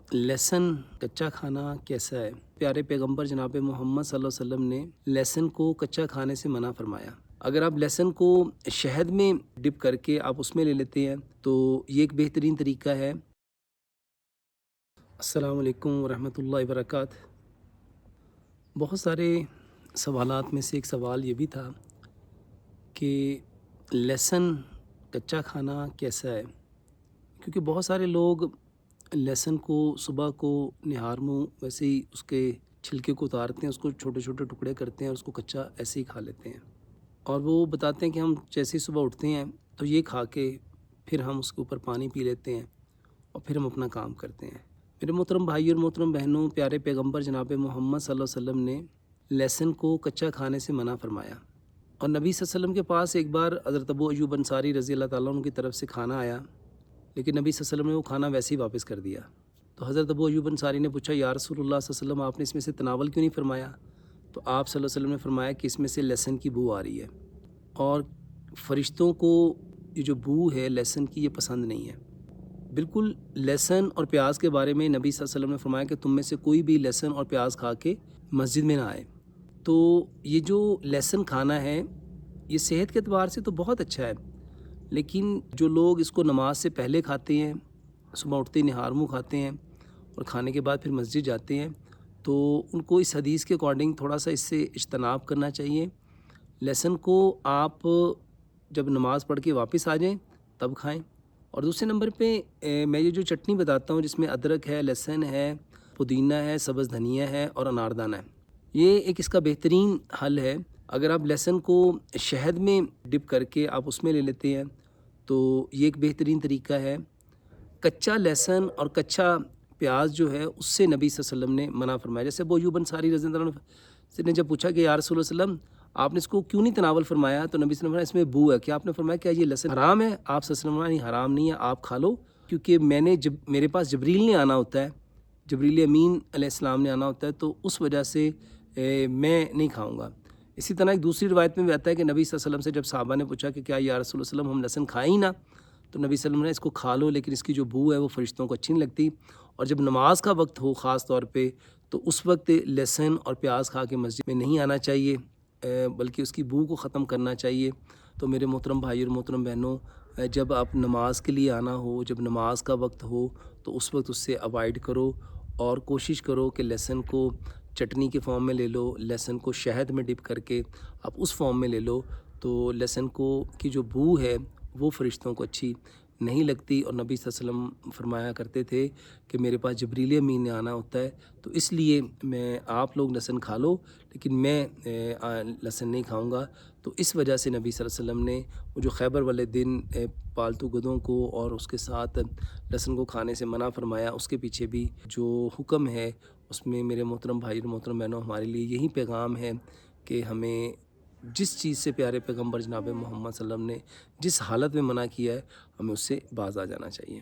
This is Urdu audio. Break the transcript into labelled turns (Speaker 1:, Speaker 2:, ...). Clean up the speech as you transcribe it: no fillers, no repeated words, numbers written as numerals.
Speaker 1: لہسن کچا کھانا کیسا ہے؟ پیارے پیغمبر جناب محمد صلی اللہ علیہ وسلم نے لہسن کو کچا کھانے سے منع فرمایا۔ اگر آپ لہسن کو شہد میں ڈپ کر کے آپ اس میں لے لیتے ہیں تو یہ ایک بہترین طریقہ ہے۔ السلام علیکم ورحمۃ اللہ وبرکاتہ۔ بہت سارے سوالات میں سے ایک سوال یہ بھی تھا کہ لہسن کچا کھانا کیسا ہے، کیونکہ بہت سارے لوگ لہسن کو صبح کو نہار منہ ویسے ہی اس کے چھلکے کو اتارتے ہیں، اس کو چھوٹے چھوٹے ٹکڑے کرتے ہیں اور اس کو کچا ایسے ہی کھا لیتے ہیں، اور وہ بتاتے ہیں کہ ہم جیسے ہی صبح اٹھتے ہیں تو یہ کھا کے پھر ہم اس کے اوپر پانی پی لیتے ہیں اور پھر ہم اپنا کام کرتے ہیں۔ میرے محترم بھائی اور محترم بہنوں، پیارے پیغمبر جناب محمد صلی اللہ علیہ وسلم نے لہسن کو کچا کھانے سے منع فرمایا، اور نبی صلی اللہ علیہ وسلم کے پاس ایک بار حضرت ابو ایوب انصاری رضی اللہ تعالیٰ عنہ کی طرف سے کھانا آیا، لیکن نبی صلی اللہ علیہ وسلم نے وہ کھانا ویسے ہی واپس کر دیا۔ تو حضرت ابو ایوب انصاری نے پوچھا، یا رسول اللہ صلی اللہ علیہ وسلم، آپ نے اس میں سے تناول کیوں نہیں فرمایا؟ تو آپ صلی اللہ علیہ وسلم نے فرمایا کہ اس میں سے لہسن کی بو آ رہی ہے، اور فرشتوں کو یہ جو بو ہے لہسن کی یہ پسند نہیں ہے۔ بالکل لہسن اور پیاز کے بارے میں نبی صلی اللہ علیہ وسلم نے فرمایا کہ تم میں سے کوئی بھی لہسن اور پیاز کھا کے مسجد میں نہ آئے۔ تو یہ جو لہسن کھانا ہے یہ صحت کے اعتبار سے تو بہت اچھا ہے، لیکن جو لوگ اس کو نماز سے پہلے کھاتے ہیں، صبح اٹھتے ہی نہار منہ کھاتے ہیں اور کھانے کے بعد پھر مسجد جاتے ہیں، تو ان کو اس حدیث کے اکارڈنگ تھوڑا سا اس سے اجتناب کرنا چاہیے۔ لہسن کو آپ جب نماز پڑھ کے واپس آ جائیں تب کھائیں۔ اور دوسرے نمبر پہ میں یہ جو چٹنی بتاتا ہوں جس میں ادرک ہے، لہسن ہے، پودینہ ہے، سبز دھنیا ہے اور اناردانہ ہے، یہ ایک اس کا بہترین حل ہے۔ اگر آپ لہسن کو شہد میں ڈپ کر کے آپ اس میں لے لیتے ہیں تو یہ ایک بہترین طریقہ ہے۔ کچا لہسن اور کچا پیاز جو ہے اس سے نبی صلی اللہ علیہ وسلم نے منع فرمایا۔ جیسے ابو ایوب انصاری رضی اللہ عنہ نے جب پوچھا کہ یا رسول اللہ صلی اللہ علیہ وسلم، آپ نے اس کو کیوں نہیں تناول فرمایا؟ تو نبی صلی اللہ علیہ وسلم نے اس میں بو ہے، کیا آپ نے فرمایا کیا یہ لہسن حرام ہے؟ آپ صلی اللہ علیہ وسلم نے حرام نہیں ہے، آپ کھا لو، کیونکہ میرے پاس جبریل نے آنا ہوتا ہے، جبریل امین علیہ السلام نے آنا ہوتا ہے، تو اس وجہ سے میں نہیں کھاؤں گا۔ اسی طرح ایک دوسری روایت میں بھی آتا ہے کہ نبی صلی اللہ علیہ وسلم سے جب صحابہ نے پوچھا کہ کیا یا رسول اللہ صلی اللہ علیہ وسلم ہم لہسن کھائیں ہی نہ، تو نبی صلی اللہ علیہ وسلم نے اس کو کھا لو، لیکن اس کی جو بو ہے وہ فرشتوں کو اچھی نہیں لگتی، اور جب نماز کا وقت ہو خاص طور پہ تو اس وقت لہسن اور پیاز کھا کے مسجد میں نہیں آنا چاہیے، بلکہ اس کی بو کو ختم کرنا چاہیے۔ تو میرے محترم بھائی اور محترم بہنوں، جب آپ نماز کے لیے آنا ہو، جب نماز کا وقت ہو تو اس وقت اس سے اوائڈ کرو، اور کوشش کرو کہ لہسن کو چٹنی کے فارم میں لے لو، لہسن کو شہد میں ڈپ کر کے آپ اس فارم میں لے لو، تو لہسن کی جو بو ہے وہ فرشتوں کو اچھی نہیں لگتی، اور نبی صلی اللہ علیہ وسلم فرمایا کرتے تھے کہ میرے پاس جبریل امین نے آنا ہوتا ہے، تو اس لیے آپ لوگ لہسن کھا لو لیکن میں لہسن نہیں کھاؤں گا۔ تو اس وجہ سے نبی صلی اللہ علیہ وسلم نے وہ جو خیبر والے دن پالتو گدوں کو اور اس کے ساتھ لہسن کو کھانے سے منع فرمایا، اس کے پیچھے بھی جو حکم ہے اس میں میرے محترم بھائی اور محترم بہنوں ہمارے لیے یہی پیغام ہے کہ ہمیں جس چیز سے پیارے پیغمبر جناب محمد صلی اللہ علیہ وسلم نے جس حالت میں منع کیا ہے ہمیں اس سے باز آ جانا چاہیے۔